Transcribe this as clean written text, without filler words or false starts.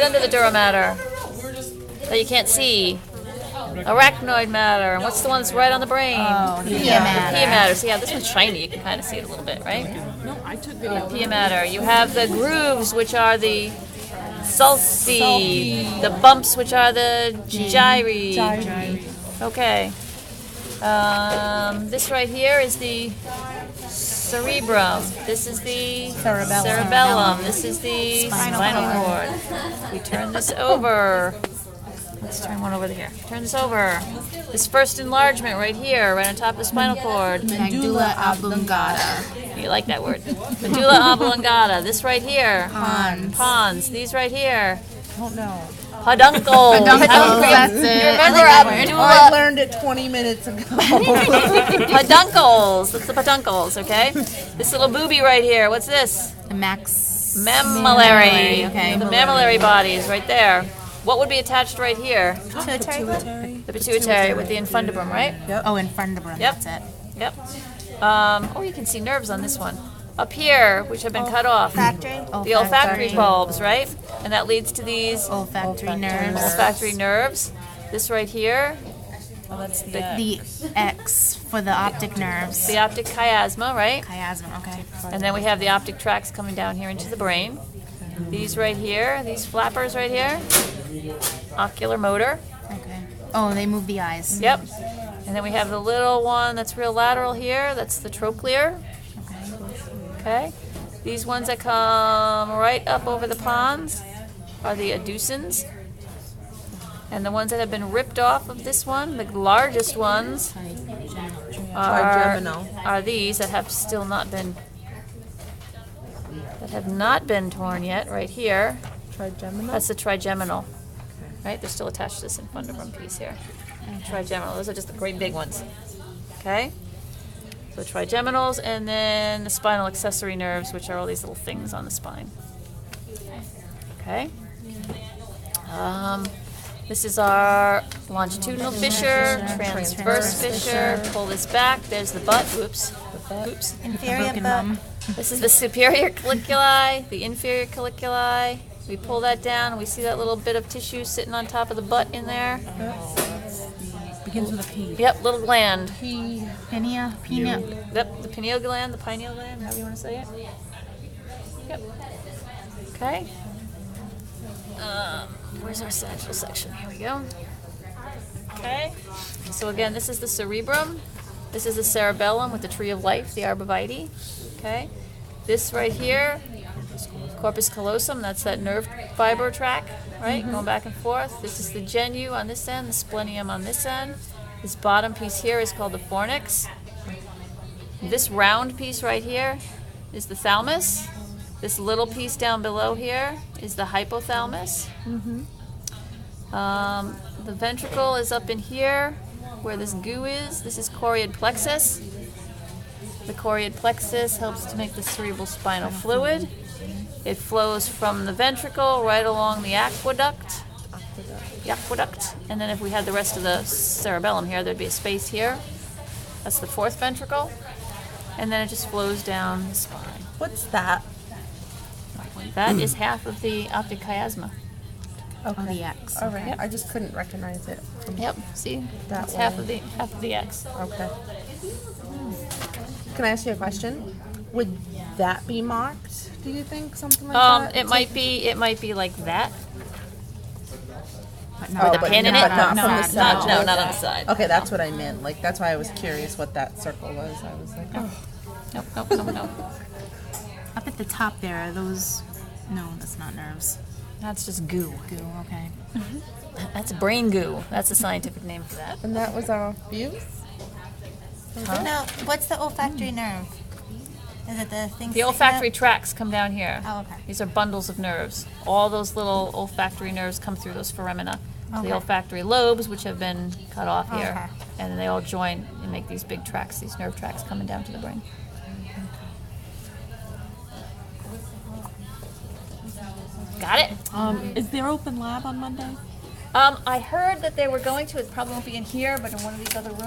under the dura mater that you can't see? Arachnoid matter. And what's the one that's right on the brain? Oh, the pia matter. Pia matter. See, yeah, this one's shiny. You can kind of see it a little bit, right? No, I took video. Pia matter. You have the grooves, which are the sulci. The bumps, which are the gyri. Okay. This right here is the cerebrum. This is the cerebellum. This is the spinal cord. We turn this over. Let's turn one over here. Turn this over. This first enlargement right here, right on top of the spinal cord. Medulla oblongata. You like that word. Medulla oblongata. This right here. Pons. These right here. I don't know. Peduncles. That's it. You remember I learned it 20 minutes ago. peduncles. That's the peduncles, okay? This little booby right here. What's this? The Mammillary. Okay. The mammillary body is right there. What would be attached right here? Pituitary. The pituitary with the infundibrum, right? Oh, infundibrum. Yep. That's it. Yep. Oh, you can see nerves on this one. Up here, which have been cut off. The olfactory bulbs, right? And that leads to these olfactory nerves. olfactory nerves. This right here. Oh, that's The X for the optic nerves. The optic chiasma, right? Chiasma, okay. And then we have the optic tracts coming down here into the brain. These right here, these flappers right here. Ocular motor. Okay. Oh, they move the eyes. Yep. And then we have the little one that's real lateral here. That's the trochlear. Okay. These ones that come right up over the pons are the adducens. And the ones that have been ripped off of this one, the largest ones, are these that have still not been, torn yet, right here. Trigeminal? That's the trigeminal. Right? They're still attached to this infundibrum piece here. Trigeminal. Those are just the great big ones. Okay? So trigeminals, and then the spinal accessory nerves, which are all these little things on the spine. Okay? This is our longitudinal fissure, transverse fissure. Pull this back. There's the butt. Oops. Oops. Inferior butt. This is the superior colliculi, the inferior colliculi. We pull that down, and we see that little bit of tissue sitting on top of the butt in there. Begins with a P. Yep, little gland. Pineal. Yep, the pineal gland, the pineal gland, however you want to say it. Yep. Okay. Where's our sagittal section? Here we go. Okay. So again, this is the cerebrum. This is the cerebellum with the tree of life, the arbovitae. Okay. This right here, corpus callosum, that's that nerve fiber track, right? Going back and forth. This is the genu on this end, the splenium on this end. This bottom piece here is called the fornix. This round piece right here is the thalamus. This little piece down below here is the hypothalamus. The ventricle is up in here where this goo is. This is choroid plexus. The choroid plexus helps to make the cerebral spinal fluid. It flows from the ventricle right along the aqueduct. And then if we had the rest of the cerebellum here, there'd be a space here. That's the fourth ventricle. And then it just flows down the spine. What's that? That is half of the optic chiasma. Okay. The X. All right. I just couldn't recognize it. Yep. See, That that's way. half of the X. Okay. Can I ask you a question? Would that be marked? Do you think something like that? It might be like that. But With a but pin in not- it. but not from the side. No, not on the side. Okay, that's what I meant. Like that's why I was curious what that circle was. I was like, oh. Nope. up at the top there, are those? No, that's not nerves. That's just goo. Goo. Okay. That's brain goo. That's a scientific name for that. And that was our views. No, what's the olfactory nerve? Is it the thing? The olfactory tracts come down here. Oh, okay. These are bundles of nerves. All those little olfactory nerves come through those foramina. Okay. The olfactory lobes, which have been cut off here. Okay. And then they all join and make these big tracts, these nerve tracts coming down to the brain. Got it? Is there open lab on Monday? I heard that they were going to. It probably won't be in here, but in one of these other rooms.